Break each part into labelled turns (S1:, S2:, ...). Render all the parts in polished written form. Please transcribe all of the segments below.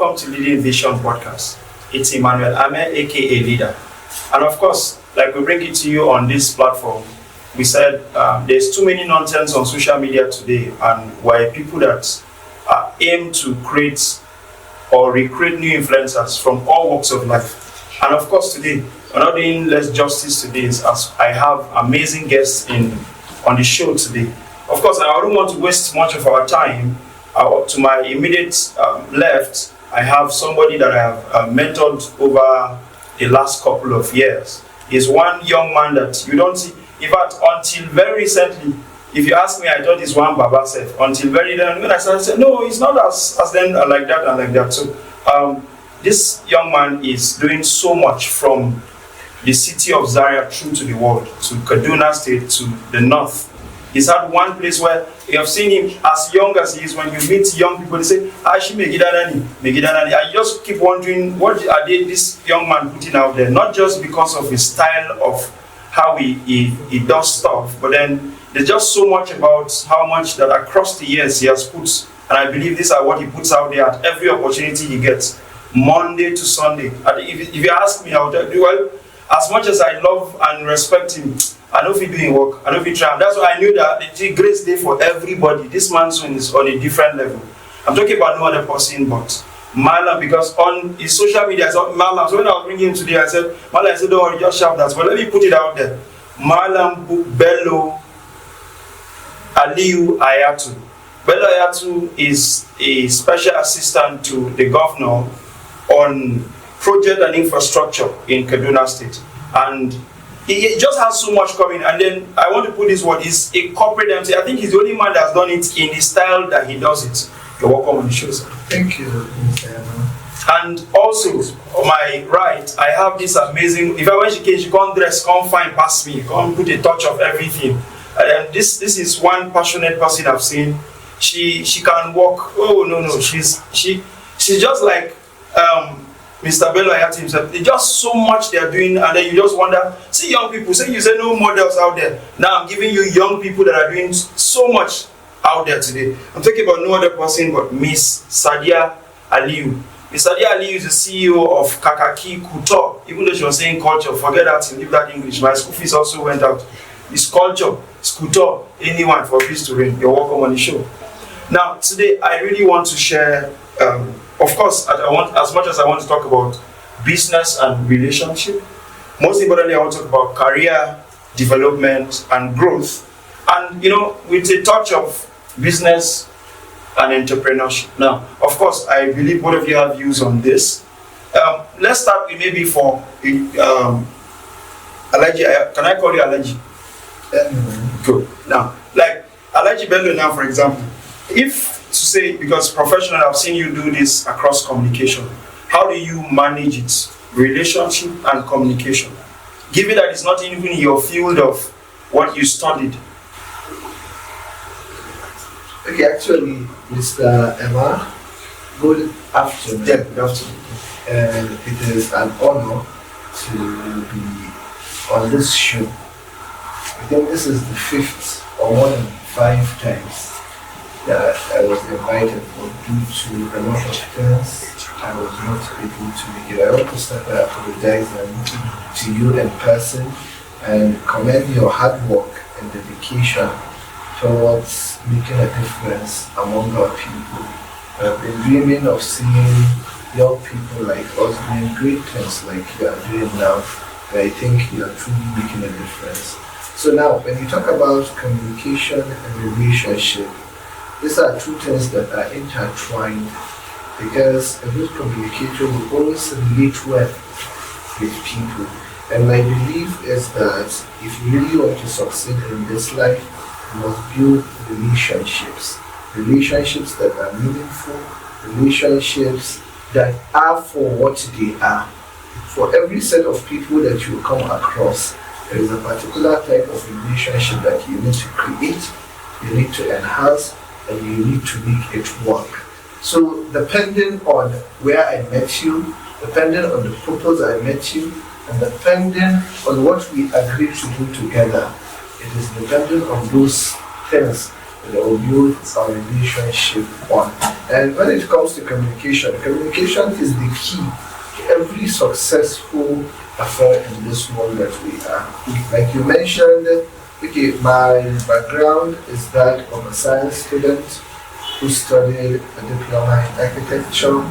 S1: Welcome to Leading Vision Podcast. It's Emmanuel Ame, aka Leader. And of course, like we bring it to you on this platform, we said there's too many nonsense on social media today, and we're people that aim to create or recreate new influencers from all walks of life. And of course, today, we're not doing less justice to this, as I have amazing guests on the show today. Of course, I don't want to waste much of our time. To my immediate left, I have somebody that I have mentored over the last couple of years. He's one young man that you don't see. In fact, until very recently, if you ask me, I thought he's one Baba Seth. Until very then, when I started saying, no, it's not as then like that and like that. So this young man is doing so much from the city of Zaria through to the world, to Kaduna State, to the north. He's had one place where you have seen him as young as he is. When you meet young people, they say, Ashi Megidanani. I just keep wondering, what are this young man putting out there? Not just because of his style of how he does stuff, but then there's just so much about how much that across the years he has put. And I believe these are what he puts out there at every opportunity he gets, Monday to Sunday. And if you ask me, I would tell you, well, as much as I love and respect him, I know if he's doing work, I know if he's trying. That's why I knew that the grace day for everybody. This man's son is on a different level. I'm talking about no other person but Malam, because on his social media, I said Malam. So when I was bringing him today, I said, Malam, I said, don't worry, just shout that. But let me put it out there. Malam, Bello, Aliyu, Hayatu. Bello Hayatu is a special assistant to the governor on project and infrastructure in Kaduna State. And he just has so much coming. And then I want to put this word, he's a corporate MC. I think he's the only man that's done it in the style that he does it. You're welcome on the show, sir.
S2: Thank you, Mr.
S1: And also, on my right, I have this amazing, if I when she came, she can't dress, can't find past me, can't put a touch of everything. And this is one passionate person I've seen. She can walk. Oh no, she's just like Mr. Bello Hayatu himself. There's just so much they're doing, and then you just wonder, see young people, say you say no models out there. Now I'm giving you young people that are doing so much out there today. I'm talking about no other person but Miss Sadiya Aliyu. Miss Sadiya Aliyu is the CEO of Kakaki Kuto. Even though she was saying culture, forget that, leave that English. My school fees also went out. It's culture, it's Kuto, anyone for peace to reign. You're welcome on the show. Now, today I really want to share, of course, as much as I want to talk about business and relationship, most importantly, I want to talk about career development and growth. And, with a touch of business and entrepreneurship. Now, of course, I believe both of you have views on this. Let's start with maybe for Alaji. Can I call you Alaji? Good. Now, like Alaji Bello now, for example, if to say, because professionally I've seen you do this across communication, how do you manage it? Relationship and communication. Given that it's not even in your field of what you studied.
S2: Okay, actually, Mr. Emma, good afternoon.
S1: Yeah, good afternoon.
S2: And it is an honor to be on this show. I think this is the 5th or more than 5 times that I was invited, but due to a lot of things, I was not able to make it. I want to start by apologizing to you in person and commend your hard work and dedication towards making a difference among our people. I've been dreaming of seeing young people like us doing great things like you are doing now, and I think you are truly making a difference. So now, when you talk about communication and relationship, these are two things that are intertwined, because a good communicator will always relate well with people. And my belief is that if you really want to succeed in this life, you must build relationships. Relationships that are meaningful, relationships that are for what they are. For every set of people that you come across, there is a particular type of relationship that you need to create, you need to enhance, and you need to make it work. So depending on where I met you, depending on the purpose I met you, and depending on what we agreed to do together, it is dependent on those things they will build a relationship on. And when it comes to communication, communication is the key to every successful affair in this world that we are. Like you mentioned, okay, my background is that of a science student who studied a diploma in architecture,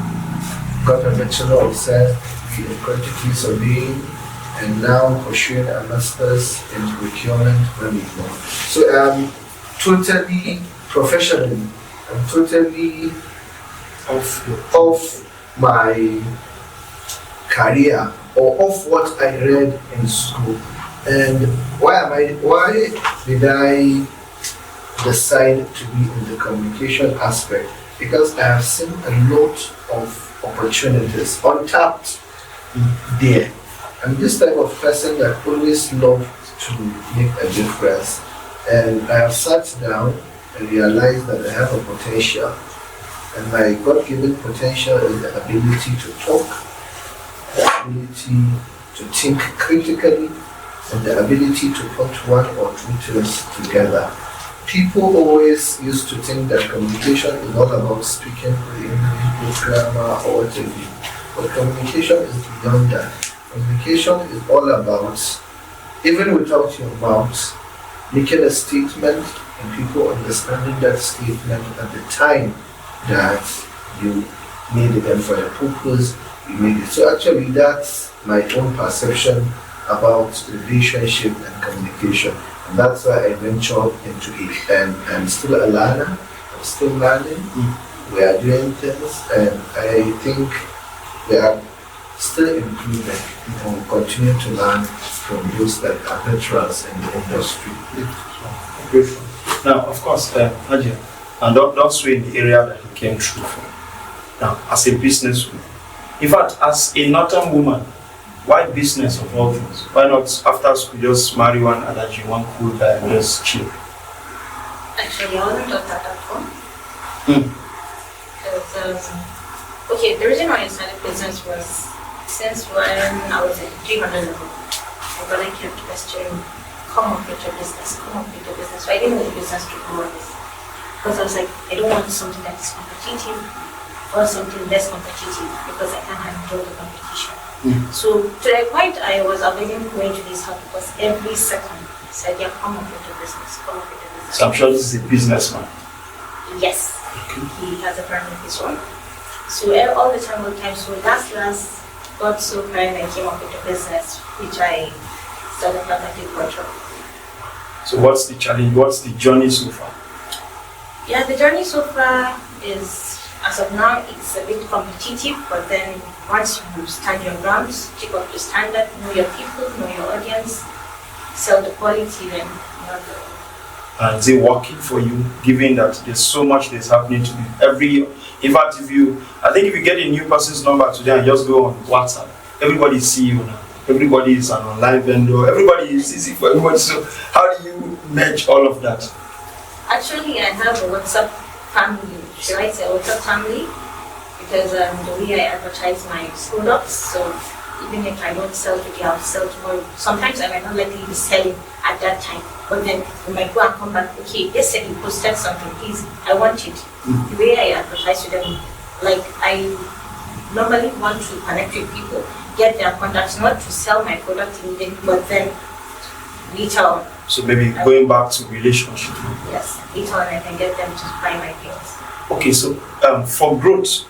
S2: got a Bachelor of Science degree in quantity surveying, and now pursuing a master's in procurement management. So totally professionally, I'm totally off my career or of what I read in school. And why did I decide to be in the communication aspect? Because I have seen a lot of opportunities untapped there. I'm this type of person that always loved to make a difference. And I have sat down and realized that I have a potential. And my God-given potential is the ability to talk, the ability to think critically, and the ability to put one or two things together. People always used to think that communication is all about speaking the English, good grammar, or whatever. But communication is beyond that. Communication is all about, even without your mouth, making a statement and people understanding that statement at the time that you made it and for the purpose you made it. So actually that's my own perception about relationship and communication. And that's why I ventured into it. And I'm still a learner, I'm still learning. We are doing things and I think we are still improving and we'll continue to learn from those that are veterans in the industry.
S1: Grateful. Now, of course, Hadia, and that's in the area that you came through from. Now, as a businesswoman, in fact, as a northern woman, why business of all things? Why not after school just marry one Adaji, one cool guy and just chill?
S3: Actually, I wasn't taught that at home. Because, okay, the reason why I started business was since when I was at 300 level, my brother kept questioning, come up with your business, come up with your business. So I didn't know the business to go on this. Because I was like, I don't want something that is competitive or something less competitive because I can't handle the competition. So to the point, I was avoiding going to this house because every second I said, yeah, come up with your business, come up with your business.
S1: So I'm sure this is a businessman.
S3: Yes, he has a brand of his own. So all the time, so last got so kind I came up with a business which I started Kakaki workshop.
S1: So what's the challenge? What's the journey so far?
S3: Yeah, the journey so far is, as of now, it's a bit competitive, but then once you stand your grounds, take up your standard, know your people, know your audience, sell the quality, then you're good.
S1: And is it working for you, given that there's so much that's happening to you in fact, if you get a new person's number today and just go on WhatsApp, everybody see you now. Everybody is an online vendor. Everybody is easy for everybody. So how do you merge all of that?
S3: Actually, I have a WhatsApp family. Should I say WhatsApp family? Because the way I advertise my products, so even if I don't sell today, I'll sell tomorrow. Sometimes I might not likely be selling at that time, but then we might go and come back. Okay, yesterday you posted something, please, I want it. The way I advertise to them, like I normally want to connect with people, get their contacts, not to sell my product immediately, but then later on.
S1: So maybe going back to relationship.
S3: Yes, later on I can get them to buy my things.
S1: Okay, so for growth,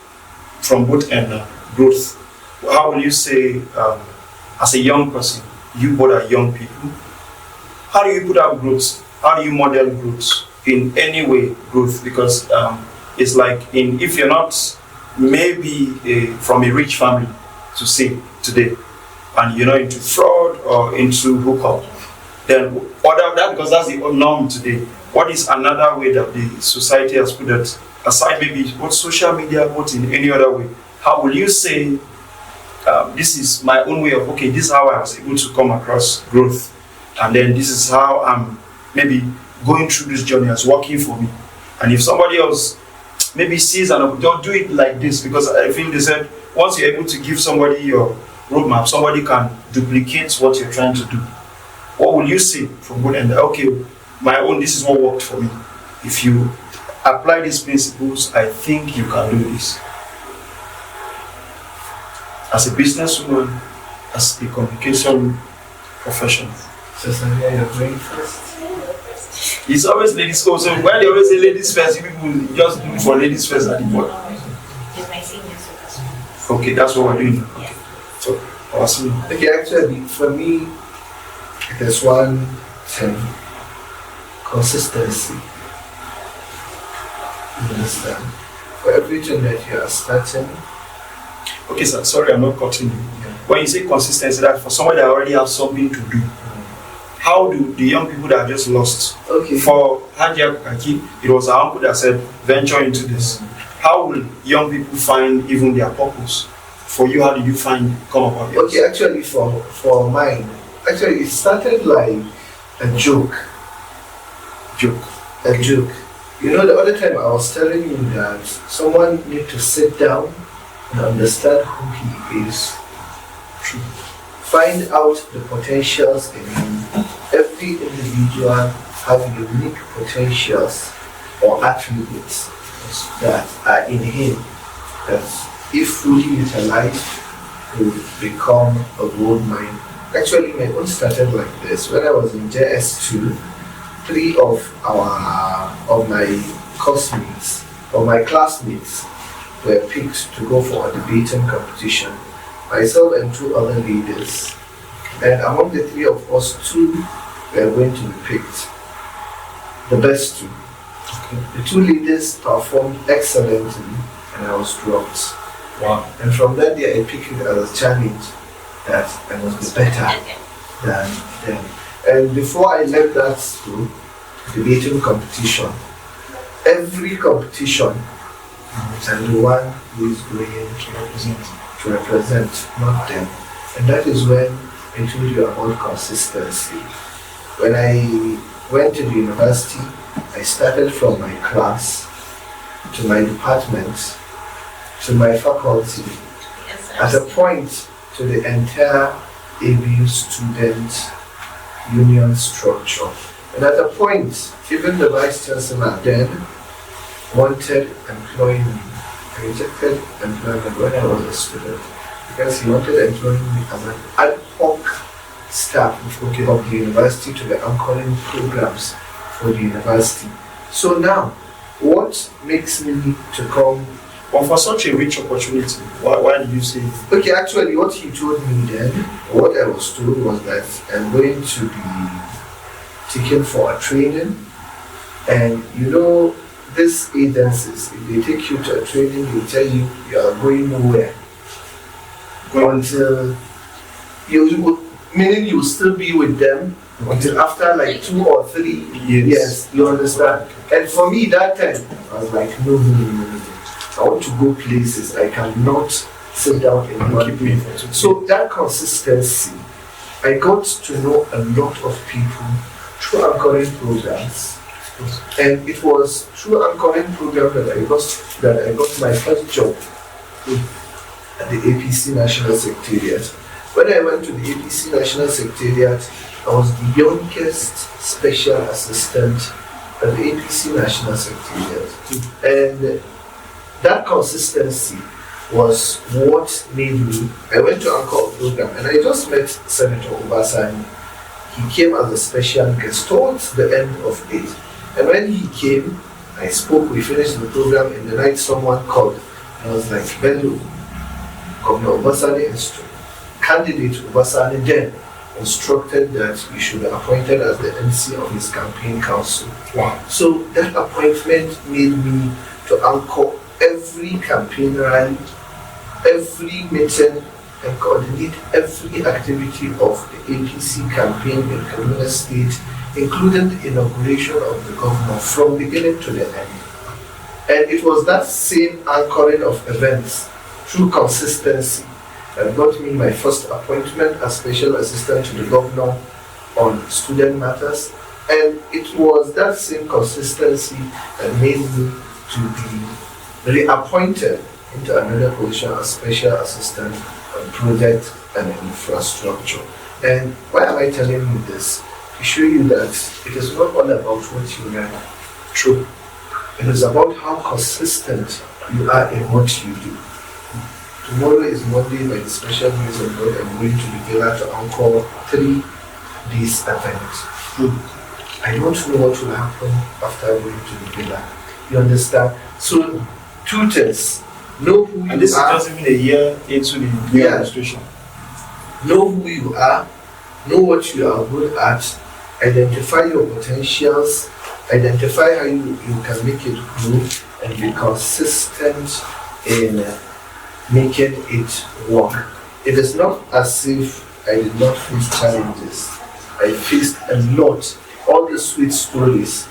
S1: from both end, growth, how will you say, as a young person, you both are young people, how do you put out growth? How do you model growth in any way, growth? Because it's like, if you're not maybe from a rich family, to say today, and you're not into fraud or into hookup, then other that, because that's the norm today. What is another way that the society has put it aside, maybe both social media, both in any other way? How will you say, this is my own way of, okay, this is how I was able to come across growth, and then this is how I'm maybe going through this journey as working for me. And if somebody else maybe sees and don't do it like this, because I feel they said once you're able to give somebody your roadmap, somebody can duplicate what you're trying to do. What will you say from both ends? Okay, my own, this is what worked for me. if you apply these principles, I think you can do this. As a businesswoman, as a communication professional.
S2: So Sadiya, you're going first.
S1: It's always ladies also. When they always say ladies first, you people just do for ladies first at the board.
S3: It's my senior, so that's
S1: Okay, that's what we're doing. Okay. So, awesome.
S2: Okay, actually, for me, it is one thing: consistency. You understand? For everything that you are starting.
S1: Okay, sir. Sorry, I'm not cutting you. When you say consistency, that for somebody that already has something to do, how do the young people that are just lost?
S2: Okay.
S1: For Hayatu, Kakaki, it was our uncle that said, venture into this. How will young people find even their purpose? For you, how did you come about it?
S2: Okay, actually, for mine, actually, it started like a joke. A joke. You know, the other time I was telling you that someone need to sit down and understand who he is. Find out the potentials in him. Every individual have unique potentials or attributes that are in him that, if fully utilized, will become a gold mine. Actually, my own started like this. When I was in JS2, 3 of my classmates were picked to go for a debating competition. Myself and 2 other leaders. And among the 3 of us, 2 were going to be picked. The best 2. Okay. The 2 leaders performed excellently and I was dropped.
S1: Wow.
S2: And from that day I picked it as a challenge that I must be better than them. And before I left that school, debating competition, every competition, and the one who is going to represent, not them. And that is when I told you about consistency. When I went to the university, I started from my class to my department to my faculty.
S3: Yes,
S2: At a point to the entire ABU student union structure. And at a point, even the vice chancellor then wanted employing me. I rejected employment when I was a student because he wanted employing me as an ad hoc staff of the university to be anchoring programs for the university. So now, what makes me to come?
S1: But for such a rich opportunity, why did you say?
S2: Okay, actually, what he told me then, what I was told was that I'm going to be taken for a training, and you know, these agencies, if they take you to a training, they tell you you are going nowhere until meaning you will still be with them until after like 2 or 3 years. Yes, you understand. And for me that time, I was like, no. I want to go places. I cannot sit down in one place. So that consistency, I got to know a lot of people through anchoring programs. And it was through anchoring program that I got my first job at the APC National Secretariat. When I went to the APC National Secretariat, I was the youngest special assistant at the APC National Secretariat. And that consistency was what made me. I went to anchor a program and I just met Senator Obasani. He came as a special guest towards the end of it. And when he came, I spoke, we finished the program. In the night, someone called. And I was like, Bello, Governor Obasani candidate Obasani then instructed that you should be appointed as the MC of his campaign council.
S1: Wow.
S2: So that appointment made me to anchor every campaign rally, every meeting, and coordinate every activity of the APC campaign in Kaduna State, including the inauguration of the governor from beginning to the end. And it was that same anchoring of events through consistency that got me my first appointment as special assistant to the governor on student matters. And it was that same consistency that made me to be reappointed into another position as special assistant on project and infrastructure. And why am I telling you this? To show you that it is not all about what you learn,
S1: True.
S2: It is about how consistent you are in what you do. Tomorrow is Monday. By the special grace of God, I'm going to be glad to anchor 3 days event. I don't know what will happen after going to the villa. You understand? So, 2 things. Know who you are.
S1: And this is just even a year into the new administration.
S2: Know who you are. Know what you are good at. Identify your potentials. Identify how you can make it grow, and be consistent in making it work. It is not as if I did not face challenges. I faced a lot. All the sweet stories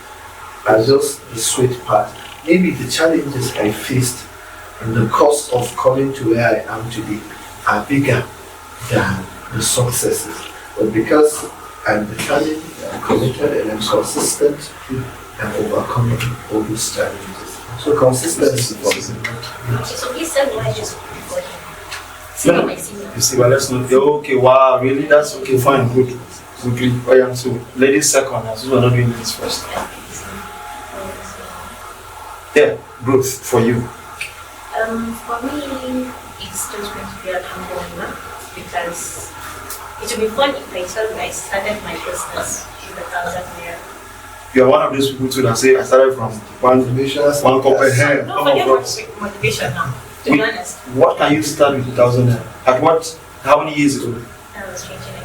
S2: are just the sweet part. Maybe the challenges I faced and the cost of coming to where I am today are bigger than the successes. But because I'm determined, I'm committed, and I'm consistent, I'm overcoming all those challenges. So consistency is important.
S3: So please tell me why I just before him.
S1: You see, but let's not. Okay, wow, really? That's okay, fine, good. So, ladies second, as we're not doing this first. Yeah, growth for you.
S3: For me, it's just going to be a humble because it will be fun if I tell you I started my business with 1,000 naira.
S1: You are one of those people too that say I started from one corporate head.
S3: No, forget about motivation now. To be honest.
S1: What can you start with 1,000 naira? At what? How many years ago?
S3: I was 2019.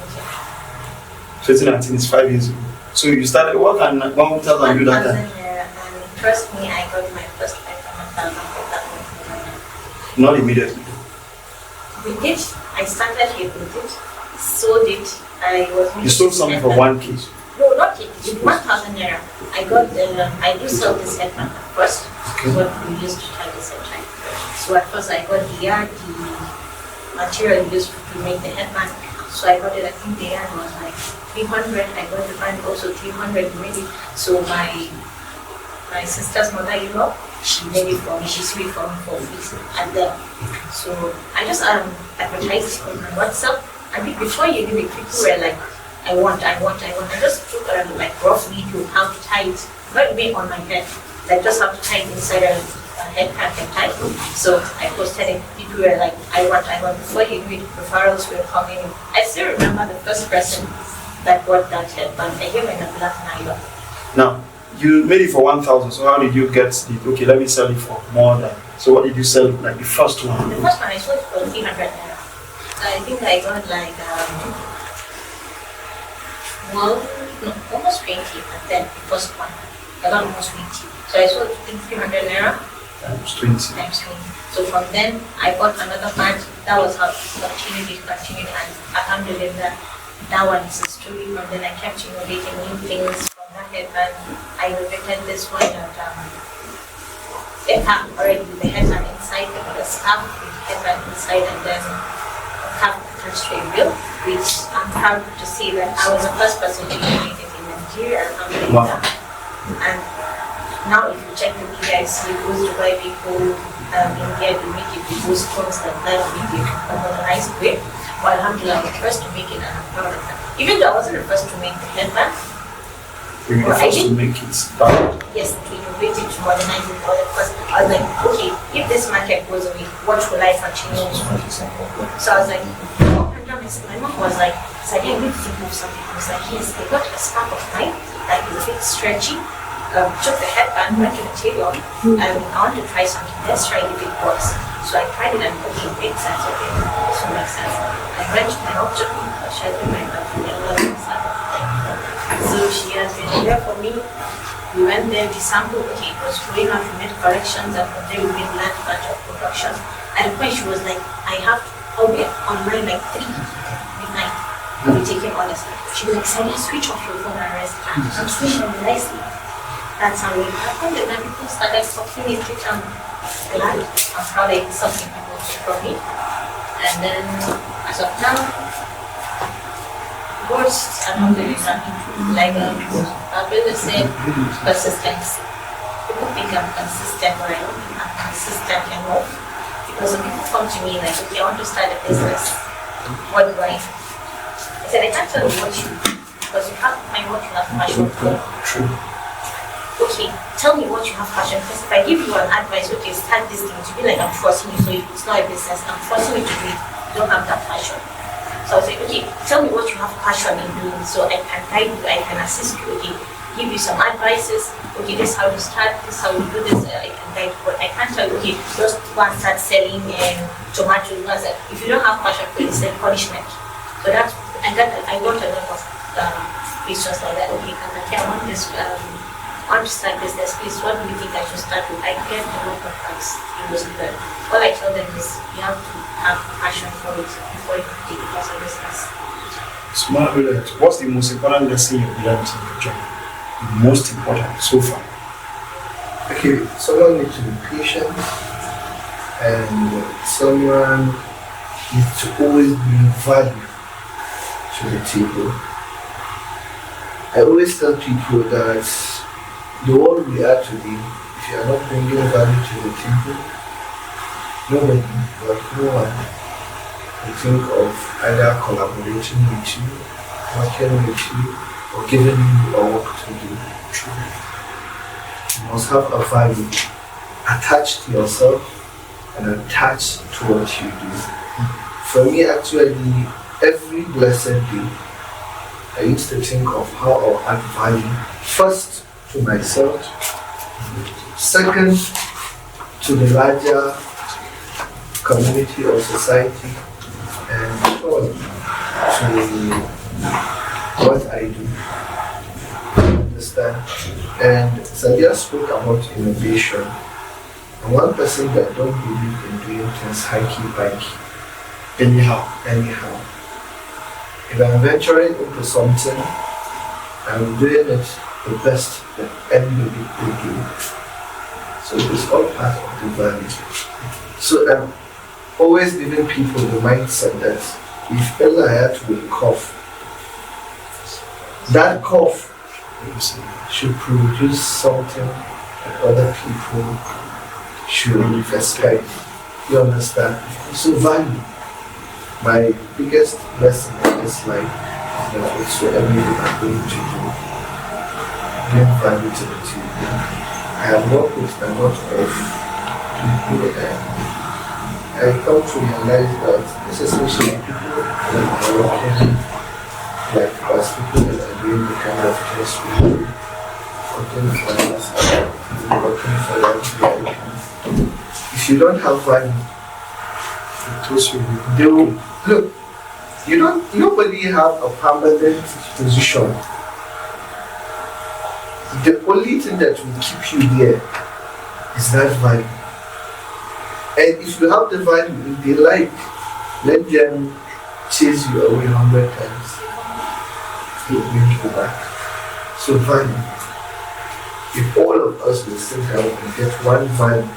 S1: 2019 is 5 years ago. So you started what and 1,000 you that time?
S3: And trust me, I got my first 500,000 with that money.
S1: Not immediately.
S3: With it, I started here with it, sold it. I was.
S1: You sold something for 1K.
S3: No, not it. With 1,000 naira. I got I do sell this headband at first.
S1: Okay.
S3: What we used to try the same time. So at first I got the yard, the material used to make the headband. So I got it, I think the yard was like 300. I got the band also 300 maybe. So my sister's mother-in-law, she made it for me. She sewed for me for free at them. So I just advertised on my WhatsApp. I mean, before you knew it, people were like, I want. I just took a like rough video how to tie it, not even on my head, like just how to tie it inside a head pack and tie. So I posted it. People were like, I want. Before you knew it, referrals were coming in. I still remember the first person that bought that headband. I gave in a black nylon.
S1: Now, you made it for 1,000. So how did you get it? Okay, let me sell it for more than. So what did you sell? Like the first one?
S3: The first one I sold for 300 naira. I think I got like almost 20, and then the first one I got almost 20. So I sold 300 naira
S1: Times 20.
S3: times 20. So from then I bought another pant. That was how it continued, and alhamdulillah, that one is a story. From then I kept innovating new things from that headband. I innovated this one that it had already with the headband inside, the scarf with the headband inside, and then have attached to a bill, which I'm proud to say that I was the first person to innovate it in Nigeria.
S1: Wow.
S3: And now if you check the media, you see those Dubai people India to make it with those stones that make it a modernized way. Well, alhamdulillah, I'm the first to make it, and I'm proud of that. Even though I wasn't the first to make the headband,
S1: You were the first to make it start.
S3: yes, to innovate it, to modernize it, because I was like, okay, if this market goes away, what will I continue to do? So I was like, my mom was like, Sadiya, you need to think of something. I was like, yes, I got a scarf of mine that is a bit stretchy. Took the headband, went to the tailor, and I want to try something. Let's try it if it works. So I tried it and okay, it makes sense. Okay, this will make sense. I went to my doctor, she had been my doctor, so she has been there for me. We went there, we sampled, okay, it was going on, we made corrections, and from there we made land batch of production. At the point she was like, I'll be online like 3 midnight. I'll be taking orders. She was like, Sadiya, switch off your phone and rest. I'm switching nicely. That's how it happened, and then people started talking it, which I'm glad. I'm proud that it's something people took from me. And then, as of now, words are not really something like Bello said, consistency. People think I'm consistent, but I don't think I'm consistent enough. Because when people come to me like, okay, I want to start a business, what do I do? I said, I can't tell you what you do, because you have to find what you have passion for.
S1: True.
S3: Okay, okay, tell me what you have passion. Because if I give you an advice, okay, start this thing, to be like I'm forcing you, so it's not a business, I'm forcing you to do it. You don't have that passion. So I say, okay, tell me what you have passion in doing, so I can guide you, I can assist you, okay, give you some advices, okay, this is how you start, this is how you do this, I can guide you. But I can't tell you, okay, just go and start selling tomatoes. If you don't have passion for it, it's like punishment. So that's, and that I want a lot of questions like that. Okay, Kakaki, I want this, I want to start business, please, what do you think I should start with? I get a lot of advice in this level. All I tell them is, you have to have passion for it before you take it as a business.
S1: Smart bullet. What's the most important lesson you've learned in your job? The most important so far?
S2: Okay, someone needs to be patient, and someone needs to always bring value to the table. I always tell people that the world we are today, if you are not bringing value to the table, nobody, but no one, will think of either collaborating with you, working with you, or giving you a work to do. You must have a value attached to yourself and attached to what you do. For me, actually, every blessed day, I used to think of how I'll add value first to myself, second to the larger community or society, and third to what I do. Understand? And Sadiya spoke about innovation. And one person that don't believe in doing things hanky-panky, anyhow. If I'm venturing into something, I'm doing it the best that anybody could do. So it's all part of the value. So I'm always giving people the mindset that if Hayatu will cough, that cough should produce something that other people should respect. You understand? So value. My biggest lesson in this life is that whatsoever you are going to do, bring value to the table. I have worked with a lot of people and I come to realize that especially people that are working like us, people that are doing the kind of things we do, working for us, working for them, if you don't have value, they will look. Nobody have a permanent position. The only thing that will keep you there is that value. And if you have the value, if they like, let them chase you away 100 times. They will bring you back. So value. If all of us will sit down and get one value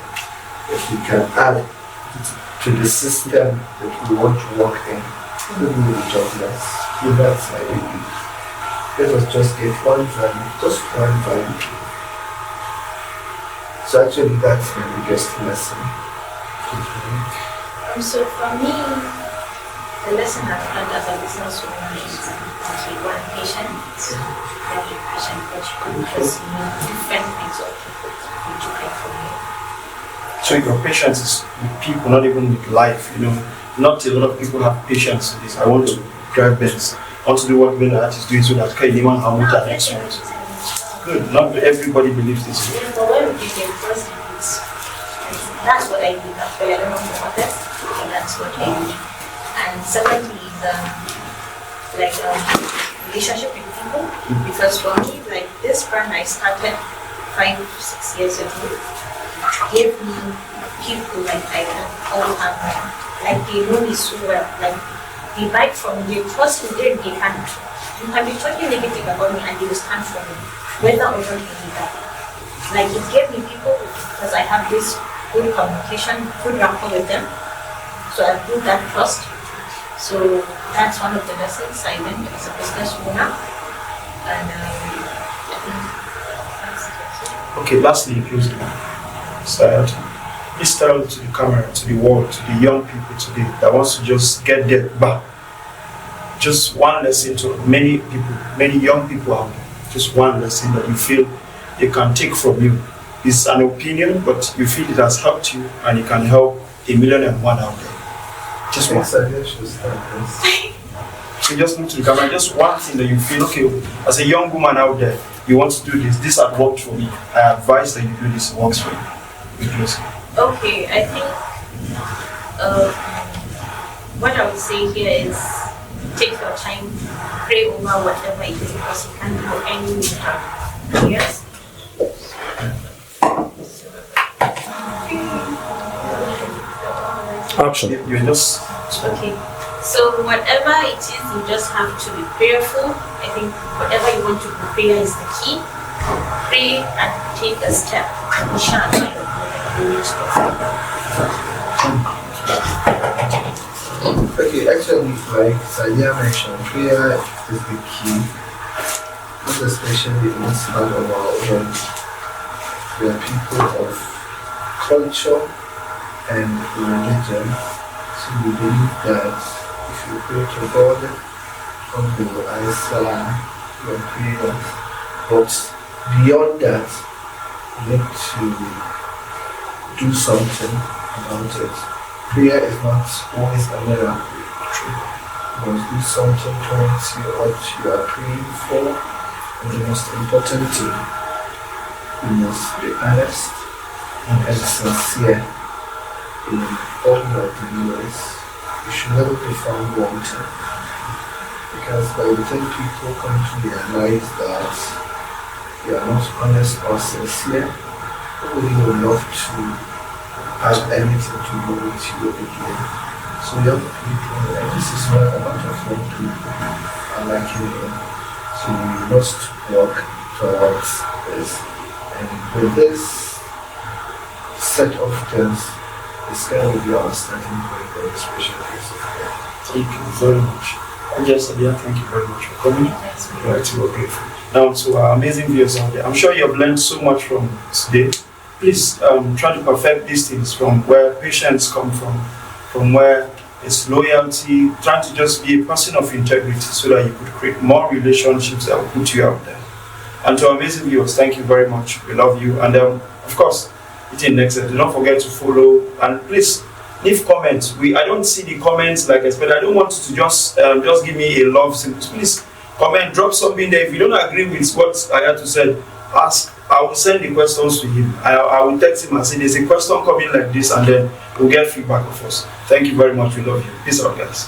S2: that we can add to the system that we want to work in, we will be jobless. So that's my baby. Let us just get one value, just one value. So actually that's my biggest lesson.
S3: So for me, the lesson I've learned as a businesswoman is one patient, very patient, but you can just different kinds of people to get from you.
S1: So your patience is with people, not even with life, Not a lot of people have patience with this. I want to drive Benz. I want to do what Bello is doing so that anyone have more than next month. Good. Not everybody believes this.
S3: Yeah, but when we did the first it's that's what I did actually. I don't know about that. Okay, that's what I did. And secondly is relationship with people. Because for me, like this brand I started 5-6 years ago gave me people like I can all have like they know me so well. Like they buy from me, they trust me, they can. You can be talking negative about me and they will stand for me, whether or not you need that. Like it gave me people because I have this good communication, good rapport with them. So I built that trust. So that's one of the lessons I learned as a business owner. And I think that's it.
S1: Okay, lastly, closing. Please tell to the camera, to the world, to the young people today that wants to just get there, but just one lesson to many people, many young people out there, just one lesson that you feel they can take from you. It's an opinion, but you feel it has helped you and it can help a million and one out there. Just one. So just look to the camera, just one thing that you feel, okay, as a young woman out there, you want to do this had worked for me. I advise that you do this, it works for you.
S3: Okay, I think what I would say here is take your time, pray over whatever it is because you can't do any without prayers.
S1: Action. You're just
S3: okay. So whatever it is, you just have to be prayerful. I think whatever you want to do, prayer is the key. Pray and take a step. Inshallah.
S2: Okay, actually, like Sadiya mentioned, prayer is the key. Most especially in this part of our world, we are people of culture and religion. So we believe that if you pray to God, God will answer your prayer. But beyond that, you need to do something about it. Prayer is not always a miracle. You must do something towards what you are praying for. And the most important thing, you must be honest and sincere in all your dealings. You should never be found wanting. Because by the time people come to realize that you are not honest or sincere, nobody will love to have anything to do with you again. So young people, and this is why a lot of young people are lacking in. So you must work towards this. And with this set of things, it's going to be our starting point for the special case of God.
S1: Thank you very much. And just Sadiya, thank you very much for coming. We're grateful. Now to our amazing viewers out there, I'm sure you have learned so much from today. Please try to perfect these things from where patients come from where it's loyalty, trying to just be a person of integrity so that you could create more relationships that will put you out there. And to our amazing viewers, thank you very much. We love you. And of course, until next time, don't forget to follow and please leave comments. I don't see the comments like I said. I don't want you to just give me a love symbol. Please comment, drop something there. If you don't agree with what Hayatu said, ask. I will send the questions to him. I will text him and say there's a question coming like this and then we'll get feedback of us. Thank you very much. We love you. Peace out, guys.